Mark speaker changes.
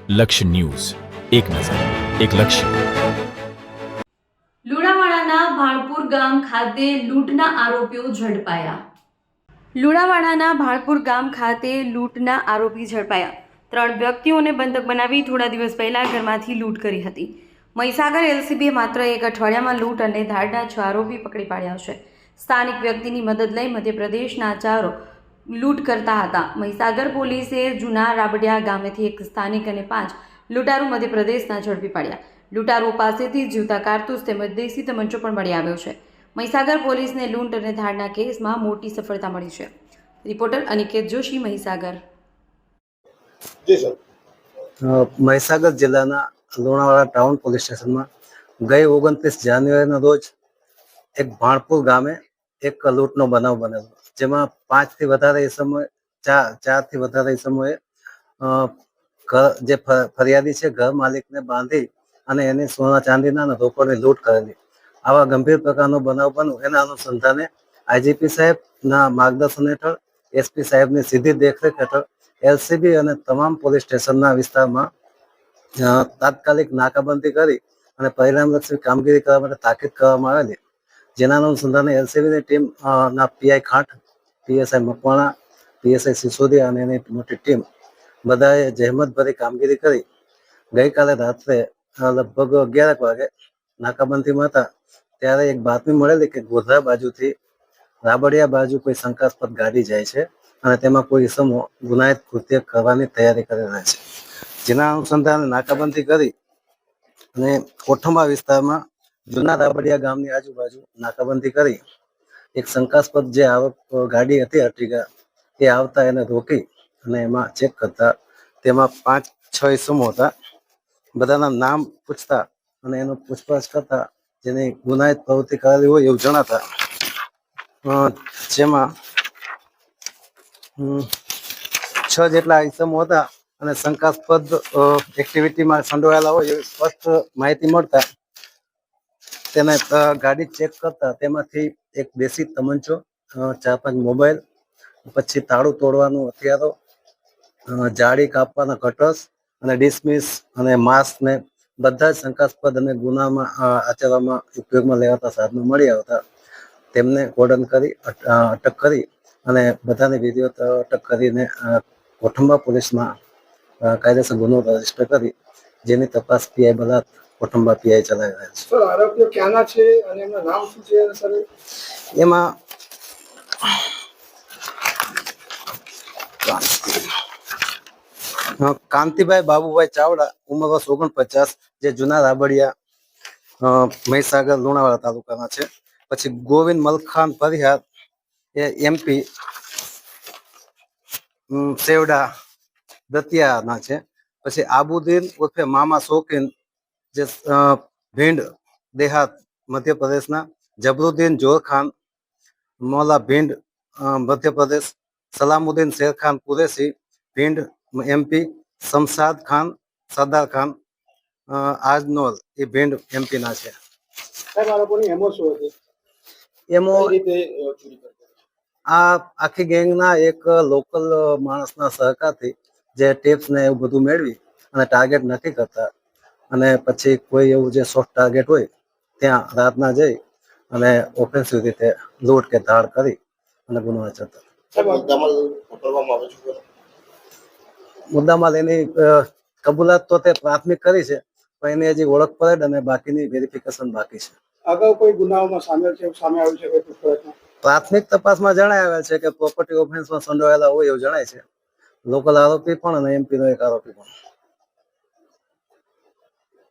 Speaker 1: લક્ષ્ય ન્યૂઝ, એક નજર, એક લક્ષ્ય.
Speaker 2: લુણાવાડાના ભાણપુર ગામ ખાતે લૂંટના આરોપીઓ ઝડપાયા. લુણાવાડાના ભાણપુર ગામ ખાતે લૂંટના આરોપી ઝડપાયા. 3 વ્યક્તિઓને બંધક બનાવી થોડા દિવસ પહેલા ઘરમાંથી લૂંટ કરી હતી. મહીસાગર એલસીબીએ માત્ર એક અઠવાડિયામાં લૂંટ અને ધાડના 6 આરોપી પકડી પાડ્યા છે. સ્થાનિક વ્યક્તિની મદદ લઈ મધ્યપ્રદેશના ચારો લૂંટ કરતા હતા. મહીસાગર પોલીસે જૂના રાબડિયા ગામેથી એક સ્થાનિક અને 5 લૂંટારૂ મધ્યપ્રદેશના ઝડપી પાડ્યા. લૂંટારૂઓ પાસેથી જીવતા કારતૂસ તેમજ દેશી તમંચો પણ મળી આવ્યો છે. મહીસાગર પોલીસને લૂંટ અને ધાડના કેસમાં મોટી સફળતા મળી છે. રિપોર્ટર અનિકેત જોશી, મહીસાગર.
Speaker 3: મહીસાગર જિલ્લાના લુણાવાડા ટાઉન પોલીસ સ્ટેશનમાં ગઈ 29 જાન્યુઆરીના રોજ એક ભાણપુર ગામે એક લૂંટનો બનાવ બનેલો, જેમાં 5 થી વધારે ઇસમોએ 4 થી વધારે ઇસમોએ જે ફરિયાદી છે ઘર માલિકને બાંધી અને એની સોના ચાંદીના અને રોકડની લૂંટ કરેલી. આવા ગંભીર પ્રકારનો બનાવ બન્યો એના અનુસંધાને આઈજીપી સાહેબના માર્ગદર્શન હેઠળ, એસપી સાહેબની સીધી દેખરેખ હેઠળ એલસીબી અને તમામ પોલીસ સ્ટેશનના વિસ્તારમાં તાત્કાલિક નાકાબંધી કરી અને પરિણામલક્ષી કામગીરી કરવા માટે તાકીદ કરવામાં આવેલી. જેના અનુસંધાને એલસીબીની ટીમ ના PI Khant, PSI Makwana, PSI Sisodia અને એની મોટી ટીમ બધાએ જહેમતભરી કામગીરી કરી ગઈકાલે રાત્રે લગભગ 11 વાગે નાકાબંધીમાં હતા ત્યારે એક બાતમી મળેલી કે ગોધરા બાજુથી રાબડિયા બાજુ કોઈ શંકાસ્પદ ગાડી જાય છે અને તેમાં કોઈ ઇસમો ગુનાહિત કૃત્ય કરવાની તૈયારી કરી રહ્યા છે. જેના અનુસંધાને નાકાબંધી કરી અને કોઠંબા વિસ્તારમાં જૂના રાબડિયા ગામની આજુબાજુ નાકાબંધી કરી એક શંકાસ્પદ જે ગાડી હતી અર્ટિગા એ આવતા એને રોકી અને એમાં ચેક કરતા તેમાં 5-6 ઇસમો હતા. બધાના નામ પૂછતા અને એનો પૂછપરછ કરતા જેની ગુનાહિત પ્રવૃત્તિ કરેલી હોય એવું જણાતા, જેમાં 6 જેટલા ઇસમો હતા અને શંકાસ્પદ એક્ટિવિટીમાં સંડોવાયેલા હોય એવી સ્પષ્ટ માહિતી મળતા તેને ગાડી ચેક કરતા તેમાંથી એક દેશી તમંચો, 4-5 મોબાઈલ, પછી તાળું તોડવાનું હથિયારો, જાળી કાપવાના કટર્સ અને ડિસમિસ અને માસ્ક ને બધા જ શંકાસ્પદ અને ગુનામાં આચરવામાં ઉપયોગમાં લેવાતા સાધનો મળી આવતા તેમને કોર્ડન કરી અટક કરી અને બધાની વિધિવત અટક કરીને કોઠંબા પોલીસમાં કાયદેસર ગુનો રજીસ્ટર કરી જેની તપાસ પીઆઈ બલાત કોઠંબા પીઆઈ ચલાવી રહ્યા છે.
Speaker 4: સર, આરોપીઓ ક્યાંના છે અને એમના નામ શું છે સર?
Speaker 3: એમાં કાંતિભાઈ બાબુભાઈ ચાવડા, ઉંમર વર્ષ 49, જે જૂના રાબડિયા મહીસાગર લુણાવાડા તાલુકાના છે. પછી ગોવિંદ મલખાન પરિહાર, એ એમપી સેવડા દતિયાના છે. પછી આબુદ્દીન ઉર્ફે મામા શોકીન, જે ભીંડ દેહાત મધ્યપ્રદેશના. જબરુદ્દીન જોરખાન, મોલા ભીંડ મધ્યપ્રદેશ. સલામુદ્દીન શેરખાન કુરેશી, ભીંડ એમપી. શમશાદ ખાન સરદાર ખાન આજનોલ, એ ભીંડ એમપીના છે.
Speaker 4: સાહેબ, આ લોકોની એમો શું હતી?
Speaker 3: એમો
Speaker 4: કઈ રીતે ચોરી કરતા?
Speaker 3: આ આખી ગેંગના એક લોકલ માણસના સહકારથી જે ટિપ્સ ને એવું બધું મેળવી અને ટાર્ગેટ નક્કી કરતા અને પછી કોઈ એવું જે સોફ્ટ ટાર્ગેટ હોય ત્યાં રાતના જઈ અને ઓફેન્સિવ રીતે લૂંટ કે ધાડ કરી અને ગુનો આચરતા. મુદ્દામાલ એની કબૂલાત તો તે પ્રાથમિક કરી છે, પણ એની હજી ઓળખ પરેડ અને બાકીની વેરિફિકેશન બાકી છે.
Speaker 4: અગાઉ કોઈ ગુનાઓમાં સામેલ છે, સામે આવ્યું છે કોઈ પૂછપરછમાં?
Speaker 3: પ્રાથમિક તપાસમાં જણાય આવે છે કે પ્રોપર્ટી ઓફેન્સમાં સંડોવાયેલા હોય એવું જણાય છે. લોકલ આરોપી પણ અને એમપીનો એક આરોપી પણ.